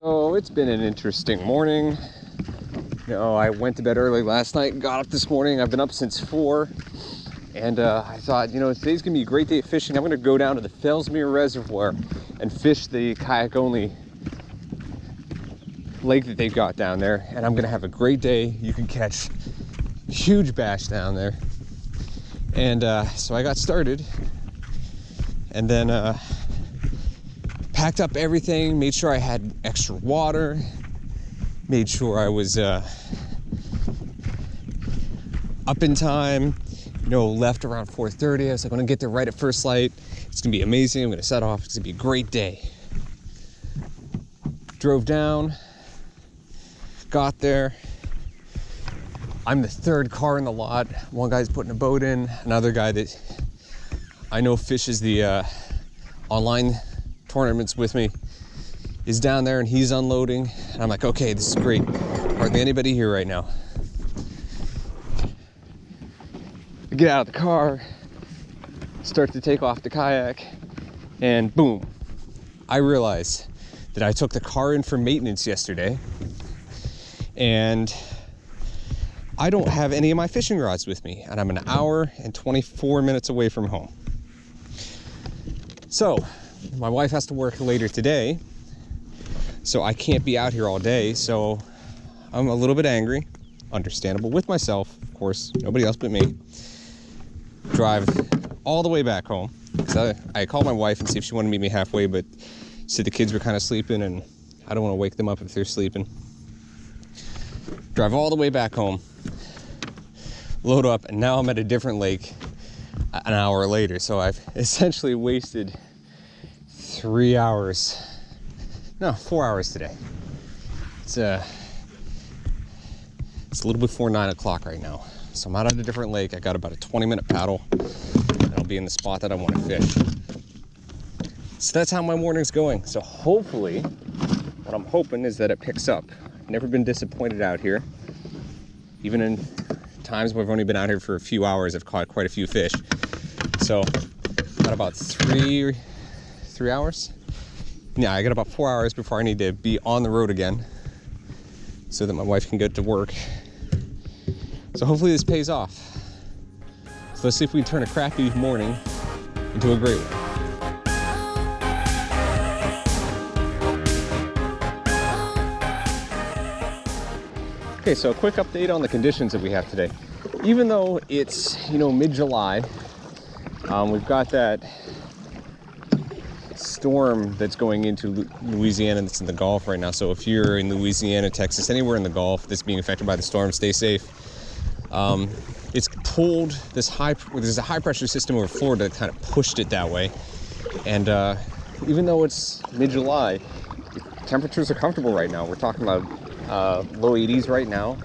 Oh, it's been an interesting morning. I went to bed early last night, got up this morning. I've been up since 4, and I thought, today's gonna be a great day of fishing. I'm gonna go down to the Fellsmere Reservoir and fish the kayak-only lake that they've got down there, and I'm gonna have a great day. You can catch huge bass down there. And so I got started, and then packed up everything, made sure I had extra water, made sure I was up in time, left around 4:30. I was like, I'm gonna get there right at first light. It's gonna be amazing. I'm gonna set off. It's gonna be a great day. Drove down, got there. I'm the third car in the lot. One guy's putting a boat in. Another guy that I know fishes the online tournaments with me is down there, and he's unloading. And I'm like, okay, this is great. Hardly anybody here right now. I get out of the car, start to take off the kayak, and boom, I realize that I took the car in for maintenance yesterday, and I don't have any of my fishing rods with me, and I'm an hour and 24 minutes away from home. So my wife has to work later today, so I can't be out here all day. So I'm a little bit angry, understandable, with myself, of course, nobody else but me. Drive all the way back home, because I called my wife and see if she wanted to meet me halfway, but said the kids were kind of sleeping and I don't want to wake them up if they're sleeping. Drive all the way back home, load up, and now I'm at a different lake an hour later. So I've essentially wasted 4 hours today. It's a little before 9 o'clock right now. So I'm out at a different lake. I got about a 20-minute paddle, and I'll be in the spot that I want to fish. So that's how my morning's going. So hopefully, what I'm hoping is that it picks up. I've never been disappointed out here. Even in times where I've only been out here for a few hours, I've caught quite a few fish. So got about three hours. Yeah, I got about 4 hours before I need to be on the road again so that my wife can get to work. So hopefully this pays off. So let's see if we can turn a crappy morning into a great one. Okay, so a quick update on the conditions that we have today. Even though it's, mid-July, we've got that storm that's going into Louisiana that's in the Gulf right now. So if you're in Louisiana, Texas, anywhere in the Gulf that's being affected by the storm, stay safe. It's pulled there's a high pressure system over Florida that kind of pushed it that way. And even though it's mid-July, temperatures are comfortable right now. We're talking about low 80s right now.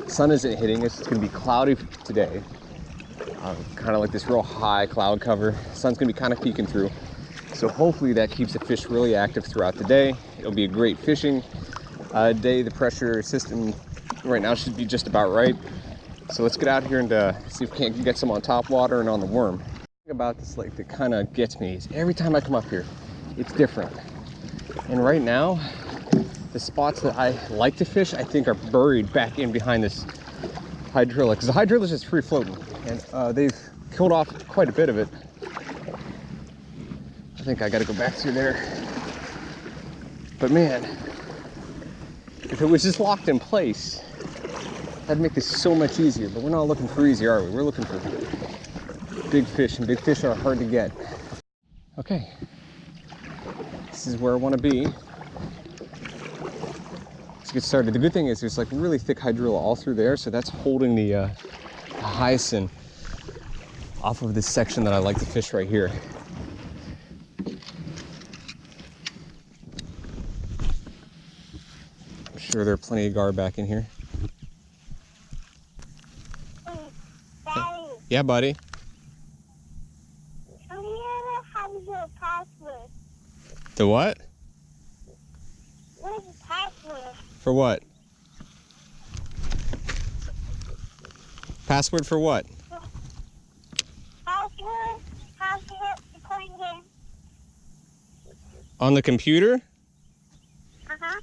Sun isn't hitting us. It's going to be cloudy today. Kind of like this real high cloud cover. Sun's going to be kind of peeking through. So hopefully that keeps the fish really active throughout the day. It'll be a great fishing day. The pressure system right now should be just about right. So let's get out here and see if we can't get some on top water and on the worm. The thing about this lake that kind of gets me is every time I come up here, it's different. And right now, the spots that I like to fish, I think, are buried back in behind this hydrilla, because the hydrilla is just free floating, and they've killed off quite a bit of it. I think I got to go back through there. But man, if it was just locked in place, that'd make this so much easier. But we're not looking for easy, are we? We're looking for big fish, and big fish are hard to get. Okay, this is where I want to be. Let's get started. The good thing is there's like really thick hydrilla all through there, so that's holding the hyacinth off of this section that I like to fish right here. I'm sure there are plenty of gar back in here. Daddy. Yeah, buddy. I'm gonna have your password. The what? What's the password? For what? Password for what? Password to play game. On the computer? Uh-huh.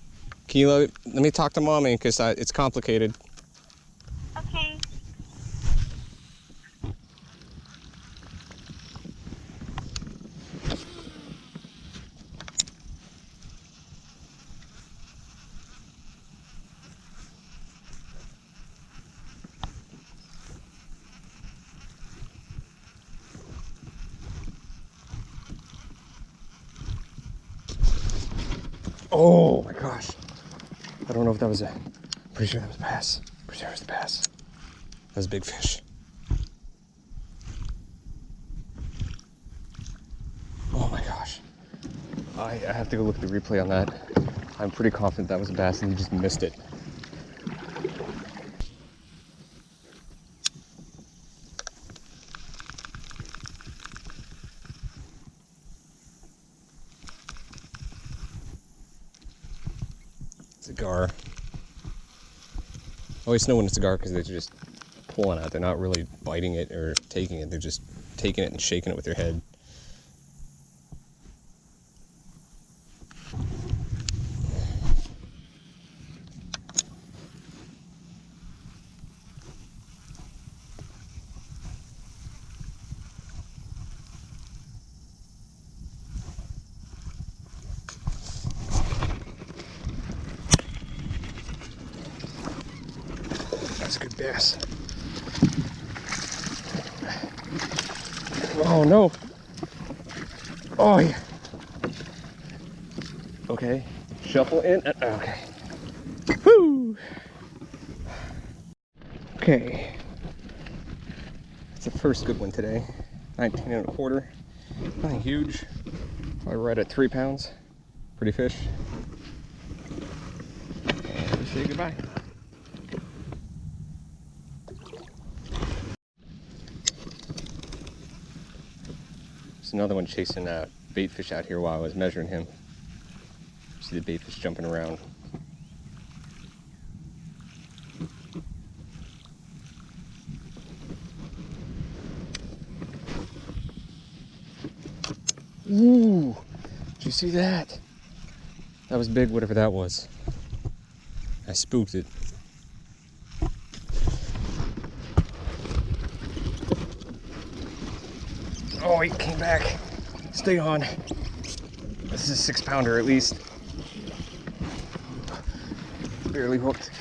Kilo, let me talk to mommy because it's complicated. Okay. Oh my gosh. I don't know if that was a, pretty sure that was a bass. Pretty sure it was a bass. That was a big fish. Oh my gosh. I have to go look at the replay on that. I'm pretty confident that was a bass and he just missed it. It's a gar. I always know when it's a gar because they're just pulling out. They're not really biting it or taking it. They're just taking it and shaking it with their head. That's a good bass. Oh no. Oh yeah. Okay. Shuffle in. Okay. Woo. Okay. It's the first good one today. 19 and a quarter. Nothing huge. Probably right at 3 pounds. Pretty fish. And we say goodbye. There's another one chasing bait fish out here while I was measuring him. See the bait fish jumping around. Ooh! Did you see that? That was big, whatever that was. I spooked it. Oh, he came back. Stay on. This is a 6 pounder at least. Barely hooked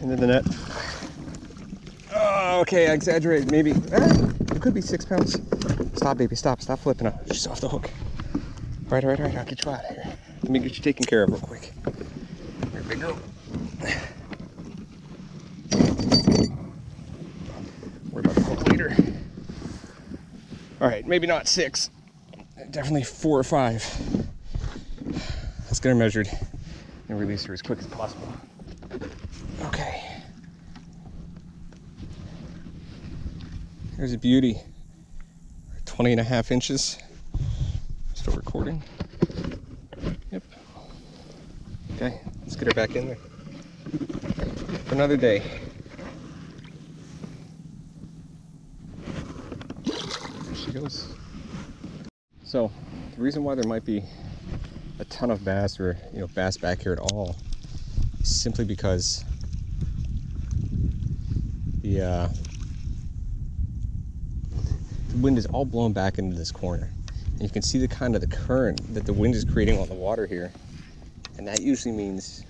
into the net. Oh, okay, I exaggerated. Maybe, it could be 6 pounds. Stop, baby, stop flipping up. She's off the hook. All right, I'll get you out of here. Let me get you taken care of real quick. Here we go. Worry about the hook later. All right, maybe not 6, definitely 4 or 5. Let's get her measured and release her as quick as possible. Okay. Here's a beauty. 20.5 inches. Still recording. Yep. Okay, let's get her back in there for another day. There she goes. So, the reason why there might be a ton of bass or bass back here at all is simply because the wind is all blown back into this corner. And you can see the kind of the current that the wind is creating on the water here. And that usually means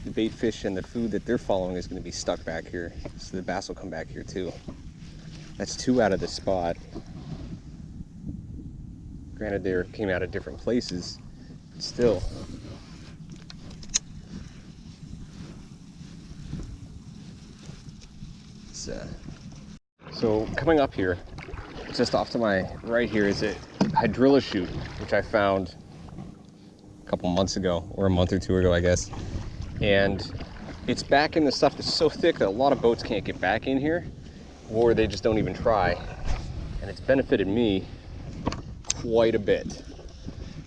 the bait fish and the food that they're following is going to be stuck back here. So the bass will come back here too. That's 2 out of the spot. Granted, they came out of different places, but still. So coming up here, just off to my right here is a hydrilla chute, which I found a couple months ago, or a month or 2 ago, I guess. And it's back in the stuff that's so thick that a lot of boats can't get back in here, or they just don't even try. And it's benefited me quite a bit.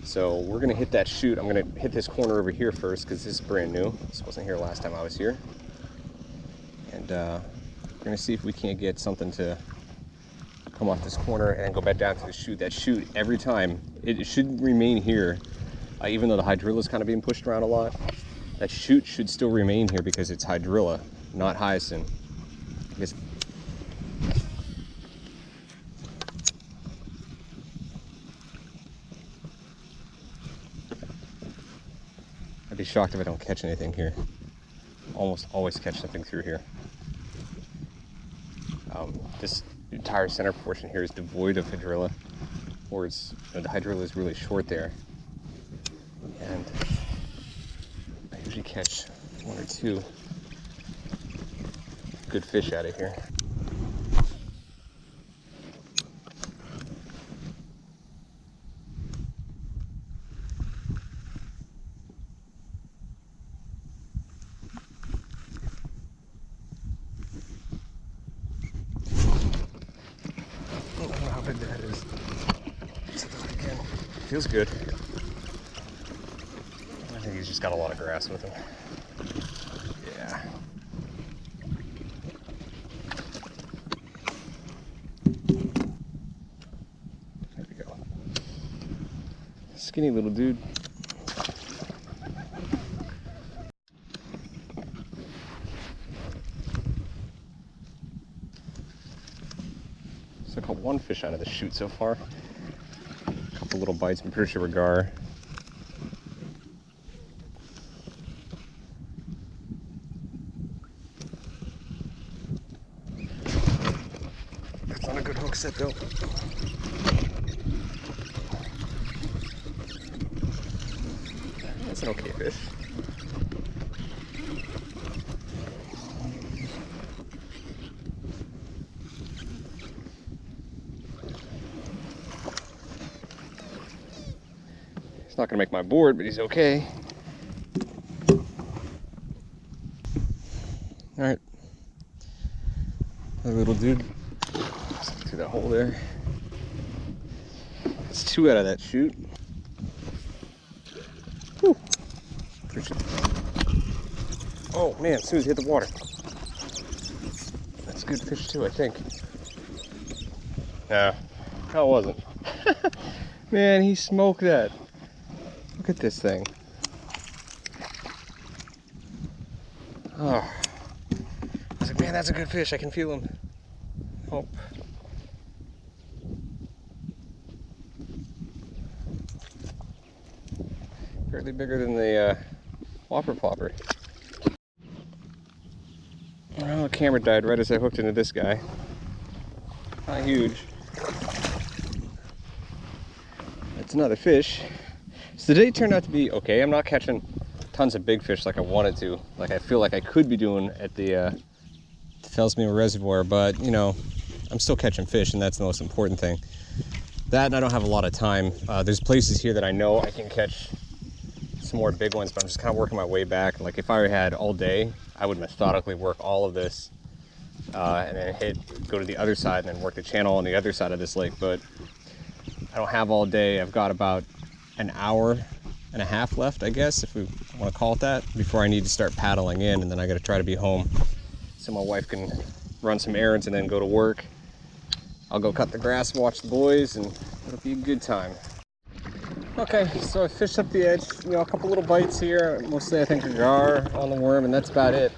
So we're gonna hit that chute. I'm gonna hit this corner over here first because this is brand new. This wasn't here last time I was here. And we're gonna see if we can't get something to come off this corner and then go back down to the chute. That chute, every time, it should remain here, even though the hydrilla is kind of being pushed around a lot. That chute should still remain here because it's hydrilla, not hyacinth. I guess. I'd be shocked if I don't catch anything here. Almost always catch something through here. This entire center portion here is devoid of hydrilla, or it's, the hydrilla is really short there. And I usually catch 1 or 2 good fish out of here. I don't know how big that is. Let's look at it again. Feels good. I think he's just got a lot of grass with him. Yeah. There we go. Skinny little dude. So I caught 1 fish out of the chute so far. A couple little bites, I'm pretty sure were gar. That's not a good hook set though. That's an okay fish. He's not gonna make my board, but he's okay. All right, another little dude. Through that hole there. That's 2 out of that chute. Whew. Oh man, as soon as he hit the water. That's a good fish too, I think. No, it wasn't. Man, he smoked that. Look at this thing. Oh. I was like, man, that's a good fish. I can feel him. Oh. Barely bigger than the whopper plopper. Well, the camera died right as I hooked into this guy. Not huge. That's another fish. So the day turned out to be okay. I'm not catching tons of big fish like I wanted to, like I feel like I could be doing at the Fellsmere Reservoir, but you know, I'm still catching fish, and that's the most important thing. That, and I don't have a lot of time. There's places here that I know I can catch some more big ones, but I'm just kind of working my way back. Like if I had all day, I would methodically work all of this and then go to the other side and then work the channel on the other side of this lake, but I don't have all day. I've got about an hour and a half left, I guess, if we want to call it that, before I need to start paddling in, and then I got to try to be home so my wife can run some errands and then go to work. I'll go cut the grass, watch the boys, and it'll be a good time. Okay, so I fished up the edge, you know, a couple little bites here, mostly I think a gar on the worm, and that's about it.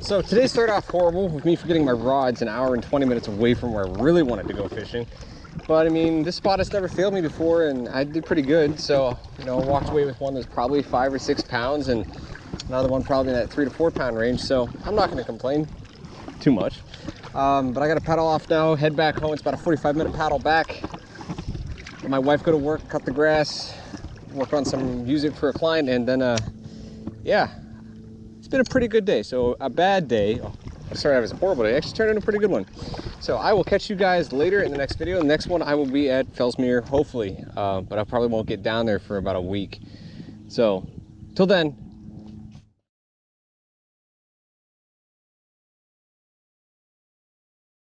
So today started off horrible with me forgetting my rods an hour and 20 minutes away from where I really wanted to go fishing. But I mean, this spot has never failed me before, and I did pretty good. So, you know, walked away with one that's probably 5 or 6 pounds, and another one probably in that 3 to 4 pound range. So I'm not going to complain too much. But I got to paddle off now, head back home. It's about a 45-minute paddle back. Let my wife go to work, cut the grass, work on some music for a client, and then yeah, it's been a pretty good day. So a bad day, I started out as a horrible day, actually turned into a pretty good one. So I will catch you guys later in the next video. The next one I will be at Fellsmere, hopefully, but I probably won't get down there for about a week. So till then,